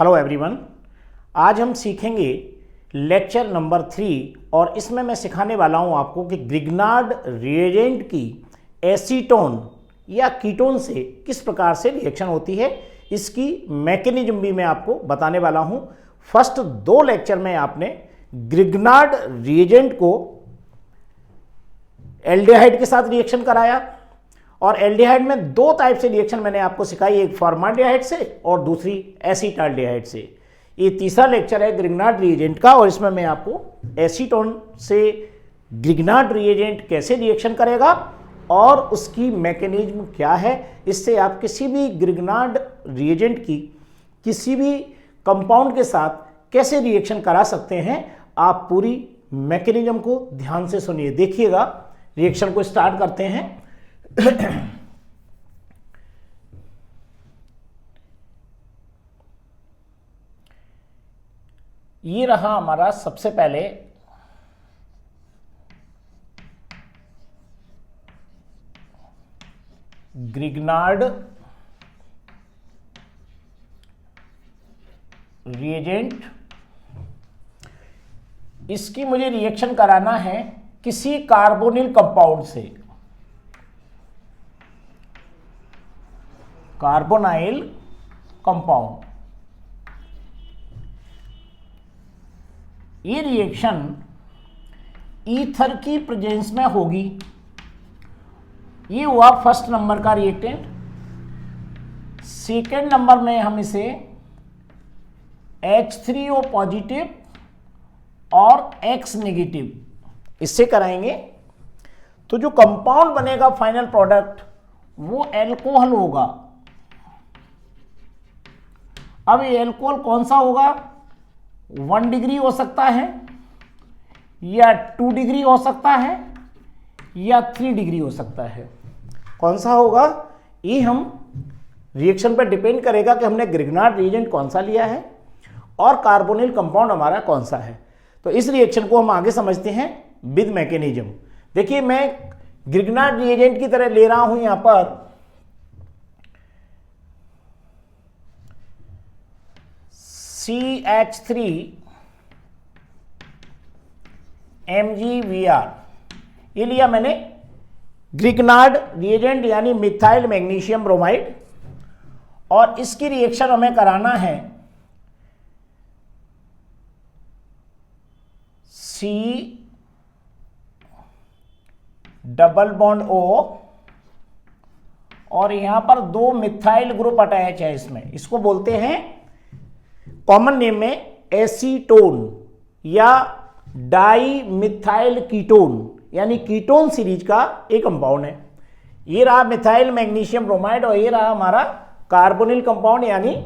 Hello everyone, आज हम सीखेंगे लेक्चर नंबर 3 और इसमें मैं सिखाने वाला हूं आपको कि ग्रिग्नार्ड रिएजेंट की एसीटोन या कीटोन से किस प्रकार से रिएक्शन होती है, इसकी मैकेनिज्म भी मैं आपको बताने वाला हूं। फर्स्ट 2 लेक्चर में आपने ग्रिग्नार्ड रिएजेंट को एल्डिहाइड के साथ रिएक्शन कराया और एल्डिहाइड में 2 टाइप से रिएक्शन मैंने आपको सिखाई, एक फॉर्माल्डिहाइड से और दूसरी एसीटाल्डिहाइड से। ये तीसरा लेक्चर है ग्रिग्नार्ड रिएजेंट का और इसमें मैं आपको एसीटोन से ग्रिग्नार्ड रिएजेंट कैसे रिएक्शन करेगा और उसकी मैकेनिज्म क्या है, इससे आप किसी भी ग्रिग्नार्ड रिएजेंट की किसी भी कंपाउंड के साथ कैसे रिएक्शन करा सकते हैं। आप पूरी मैकेनिज्म को ध्यान से सुनिए, देखिएगा। रिएक्शन को स्टार्ट करते हैं। ये रहा हमारा सबसे पहले ग्रिग्नार्ड रिएजेंट। इसकी मुझे रिएक्शन कराना है किसी कार्बोनिल कंपाउंड से, कार्बोनाइल कंपाउंड। ये रिएक्शन ईथर की प्रेजेंस में होगी। ये हुआ फर्स्ट नंबर का रिएक्टेंट। सेकेंड नंबर में हम इसे H3O पॉजिटिव और X नेगेटिव इससे कराएंगे, तो जो कंपाउंड बनेगा फाइनल प्रोडक्ट वो एल्कोहल होगा। अब ये एल्कोहल कौन सा होगा? 1 डिग्री हो सकता है या 2 डिग्री हो सकता है या 3 डिग्री हो सकता है। कौन सा होगा ये हम रिएक्शन पर डिपेंड करेगा कि हमने ग्रिग्नार्ड रिएजेंट कौन सा लिया है और कार्बोनिल कंपाउंड हमारा कौन सा है। तो इस रिएक्शन को हम आगे समझते हैं विद मैकेनिज्म। देखिए, मैं ग्रिग्नार्ड रिएजेंट की तरह ले रहा हूं यहां पर CH3MgVr। ये लिया मैंने ग्रिग्नार्ड रिएजेंट यानी मिथाइल मैग्नीशियम ब्रोमाइड, और इसकी रिएक्शन हमें कराना है C डबल बॉन्ड O और यहां पर 2 मिथाइल ग्रुप अटैच है इसमें। इसको बोलते हैं कॉमन नेम में एसीटोन या डाई मिथाइल कीटोन, यानी कीटोन सीरीज का एक कंपाउंड है। ये रहा मिथाइल मैग्नीशियम ब्रोमाइड और ये रहा हमारा कार्बोनिल कंपाउंड यानी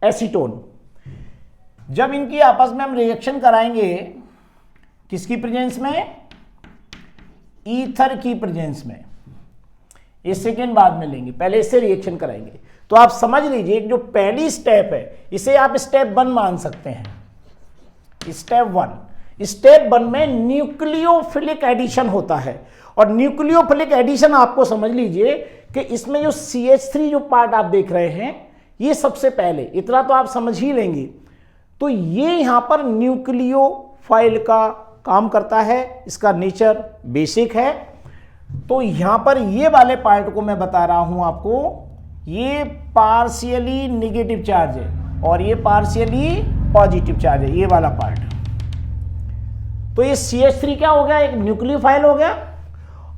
एसीटोन। जब इनकी आपस में हम रिएक्शन कराएंगे किसकी प्रेजेंस में? ईथर की प्रेजेंस में। ये सेकेंड बाद में लेंगे, पहले इससे रिएक्शन कराएंगे। तो आप समझ लीजिए जो पहली स्टेप है इसे आप स्टेप 1 मान सकते हैं। स्टेप 1, स्टेप 1 में न्यूक्लियोफिलिक एडिशन होता है। और न्यूक्लियोफिलिक एडिशन आपको समझ लीजिए कि इसमें जो CH3 जो पार्ट आप देख रहे हैं ये सबसे पहले, इतना तो आप समझ ही लेंगे। तो ये यहां पर न्यूक्लियोफाइल का काम करता है, इसका नेचर बेसिक है। तो यहां पर ये वाले पार्ट को मैं बता रहा हूं आपको, ये पार्शियली नेगेटिव चार्ज है और ये पार्शियली पॉजिटिव चार्ज है, ये वाला पार्ट। तो ये CH3 क्या हो गया? एक न्यूक्लियोफाइल हो गया।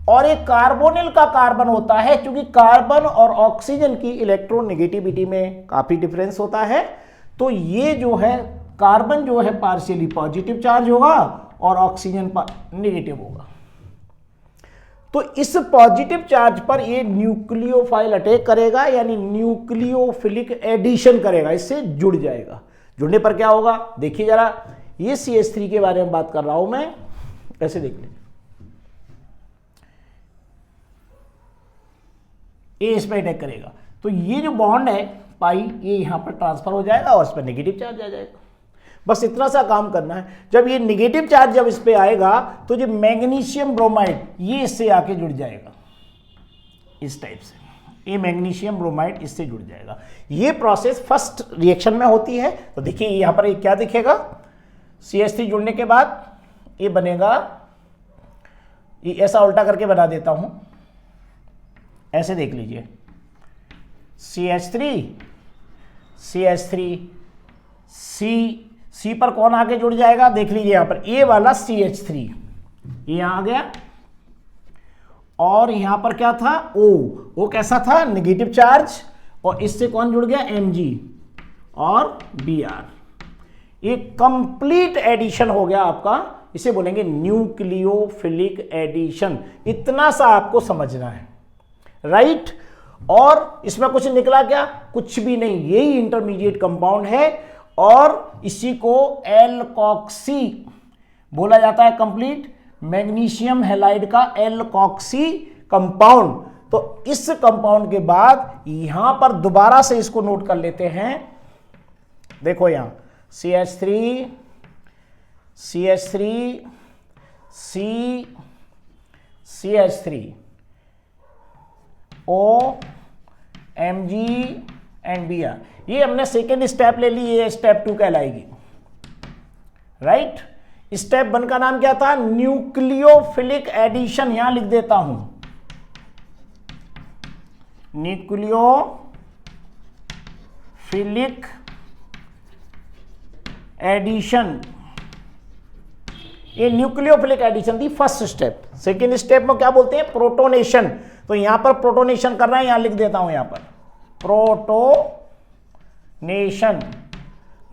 और एक कार्बोनिल का कार्बन होता है, क्योंकि कार्बन और ऑक्सीजन की इलेक्ट्रोनेगेटिविटी में काफी डिफरेंस होता है। तो ये जो है कार्बन जो है पार्शियली पॉजिटिव चार्ज होगा और ऑक्सीजन नेगेटिव होगा। तो इस पॉजिटिव चार्ज पर ये न्यूक्लियोफाइल अटैक करेगा, यानी न्यूक्लियोफिलिक एडिशन करेगा, इससे जुड़ जाएगा। जुड़ने पर क्या होगा देखिए जरा। ये CH3 के बारे में बात कर रहा हूं मैं, ऐसे देख लीजिए। ये इस पर अटैक करेगा तो ये जो बॉन्ड है पाई, ये यहां पर ट्रांसफर हो जाएगा और इस पर नेगेटिव चार्ज आ जाएगा। बस इतना सा काम करना है। जब ये निगेटिव चार्ज जब इस पे आएगा तो जो मैग्नीशियम ब्रोमाइड ये इससे आके जुड़ जाएगा इस टाइप से। ये मैग्नीशियम ब्रोमाइड इससे जुड़ जाएगा। ये प्रोसेस फर्स्ट रिएक्शन में होती है। तो देखिए यहां पर ये क्या दिखेगा, CH3 जुड़ने के बाद ये बनेगा, ये ऐसा उल्टा करके बना देता हूं, ऐसे देख लीजिए, CH3 CH3 C पर कौन आके जुड़ जाएगा, देख लीजिए यहां पर ये वाला CH3 ये यहां आ गया, और यहां पर क्या था O कैसा था, नेगेटिव चार्ज, और इससे कौन जुड़ गया, Mg और Br। ये कंप्लीट एडिशन हो गया आपका, इसे बोलेंगे न्यूक्लियोफिलिक एडिशन। इतना सा आपको समझना है, राइट। और इसमें कुछ निकला क्या, कुछ भी नहीं, यही इंटरमीडिएट कंपाउंड है और इसी को एल्कोक्सी बोला जाता है, कंप्लीट मैग्नीशियम हैलाइड का एल्कोक्सी कंपाउंड। तो इस कंपाउंड के बाद यहां पर दोबारा से इसको नोट कर लेते हैं, देखो यहां CH3 CH3 O Mg and Br। ये हमने सेकेंड स्टेप ले ली, ये स्टेप 2 कहलाएगी, राइट। स्टेप 1 का नाम क्या था, न्यूक्लियोफिलिक एडिशन, यहां लिख देता हूं, न्यूक्लियोफिलिक एडिशन। ये न्यूक्लियोफिलिक एडिशन थी फर्स्ट स्टेप। सेकेंड स्टेप में क्या बोलते हैं, प्रोटोनेशन। तो यहां पर प्रोटोनेशन करना है, यहां लिख देता हूं, यहां पर प्रोटोनेशन।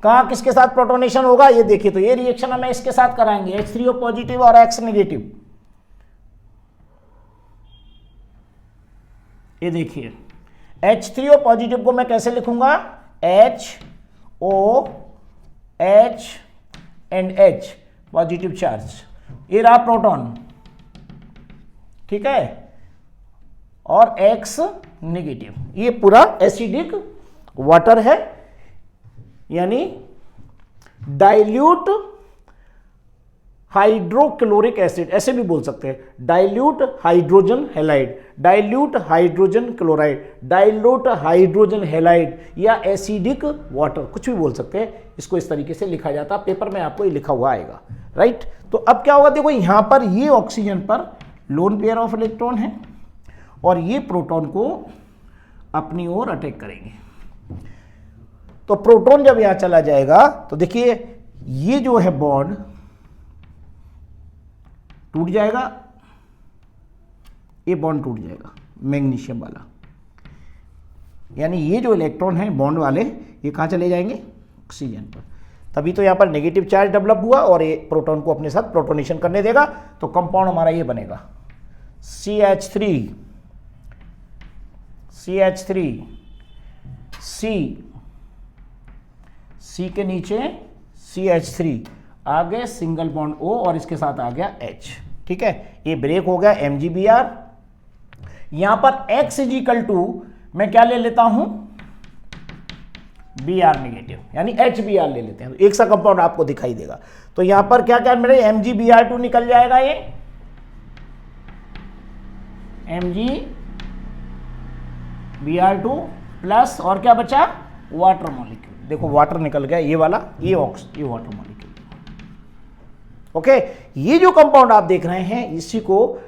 कहां किसके साथ प्रोटोनेशन होगा, ये देखिए, तो ये रिएक्शन हमें इसके साथ कराएंगे, H3O पॉजिटिव और X नेगेटिव। ये देखिए H3O पॉजिटिव को मैं कैसे लिखूंगा, HO H and H positive charge, ये रहा प्रोटॉन, ठीक है, और X नेगेटिव। ये पूरा एसिडिक वाटर है, यानी डाइल्यूट हाइड्रोक्लोरिक एसिड, ऐसे भी बोल सकते हैं, dilute hydrogen halide, dilute hydrogen chloride, dilute hydrogen halide, या एसिडिक वाटर, कुछ भी बोल सकते हैं। इसको इस तरीके से लिखा जाता है, पेपर में आपको ये लिखा हुआ आएगा, राइट। तो अब क्या होगा, देखो यहां पर ये ऑक्सीजन पर लोन पेयर ऑफ इलेक्ट्रॉन है और ये प्रोटॉन को अपनी ओर अटैक करेंगे। तो प्रोटॉन जब यहां चला जाएगा तो देखिए ये जो है बॉन्ड टूट जाएगा, ये बॉन्ड टूट जाएगा मैग्नीशियम वाला, यानी ये जो इलेक्ट्रॉन है बॉन्ड वाले ये कहां चले जाएंगे, ऑक्सीजन पर। तभी तो यहां पर नेगेटिव चार्ज डेवलप हुआ और ये प्रोटॉन को अपने साथ प्रोटोनेशन करने देगा। तो कंपाउंड हमारा ये बनेगा CH3 C के नीचे CH3, आगे सिंगल बॉन्ड O और इसके साथ आ गया H, ठीक है। ये ब्रेक हो गया MgBr। यहां पर X इजिकल टू मैं क्या ले लेता हूं, Br नेगेटिव, यानी HBr ले लेते हैं, तो एक सा कंपाउंड आपको दिखाई देगा। तो यहां पर क्या क्या मेरे MgBr2 निकल जाएगा, ये MgBr2 प्लस और क्या बचा, वाटर मॉलिक्यूल। देखो वाटर निकल गया, ये वाला, ये वाटर मॉलिक्यूल, ओके। ये जो कंपाउंड आप देख रहे हैं इसी को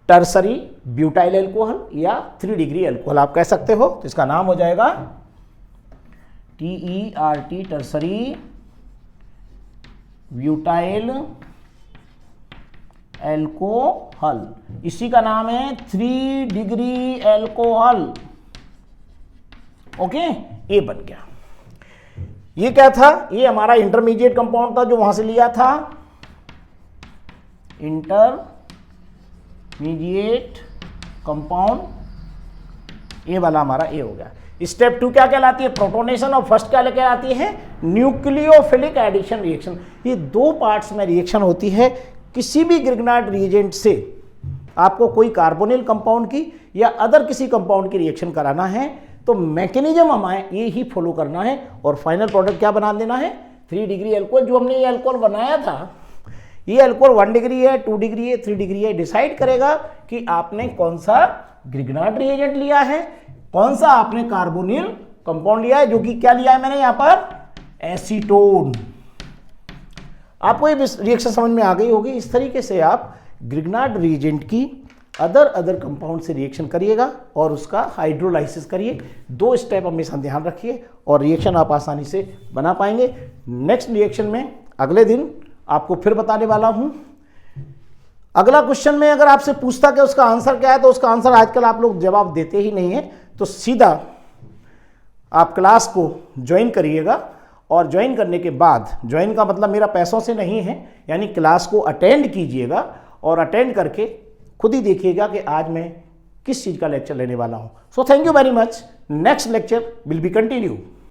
टर्सरी ब्यूटाइल अल्कोहल या 3 डिग्री अल्कोहल आप कह सकते हो। तो इसका नाम हो जाएगा TERT, टर्सरी ब्यूटाइल अल्कोहल। इसी का नाम है 3 डिग्री अल्कोहल, ओके। ये बन गया। ये क्या था, ये हमारा इंटरमीडिएट कंपाउंड था जो वहां से लिया था, इंटरमीडिएट कंपाउंड, ये वाला हमारा ये हो गया। स्टेप 2 क्या कहलाती है, प्रोटोनेशन, और फर्स्ट क्या कहलाती है, न्यूक्लियोफिलिक एडिशन रिएक्शन। ये 2 पार्ट्स में रिएक्शन होती है। किसी भी ग्रिग्नार्ड रिएजेंट से आपको कोई कार्बोनिल कंपाउंड की या अदर किसी कंपाउंड की रिएक्शन कराना है तो मैकेनिज्म हमें ये ही फॉलो करना है और फाइनल प्रोडक्ट क्या बना देना है, 3 डिग्री अल्कोहल। जो हमने ये अल्कोहल बनाया था, ये अल्कोहल 1 डिग्री है, 2 डिग्री है, 3 डिग्री है, डिसाइड करेगा कि आपने कौन सा ग्रिग्नार्ड रिएजेंट लिया है, कौन सा? आपने कार्बोनिल कंपाउंड लिया है, जो कि क्या लिया है मैंने यहां पर? एसीटोन। आपको ये रिएक्शन समझ में आ गई होगी। इस तरीके से आप ग्रिग्नार्ड रिएजेंट की अदर कंपाउंड से रिएक्शन करिएगा और उसका हाइड्रोलाइसिस करिए। 2 स्टेप हमेशा ध्यान रखिए और रिएक्शन आप आसानी से बना पाएंगे। नेक्स्ट रिएक्शन में अगले दिन आपको फिर बताने वाला हूं। अगला क्वेश्चन में अगर आपसे पूछता कि उसका आंसर क्या है, तो उसका आंसर आजकल आप लोग जवाब देते ही नहीं है, तो सीधा आप क्लास को ज्वाइन करिएगा और ज्वाइन करने के बाद, ज्वाइन का मतलब मेरा पैसों से नहीं है, यानी क्लास को अटेंड कीजिएगा और अटेंड करके खुद ही देखिएगा कि आज मैं किस चीज़ का लेक्चर लेने वाला हूं। So thank you very much. Next lecture will be continue.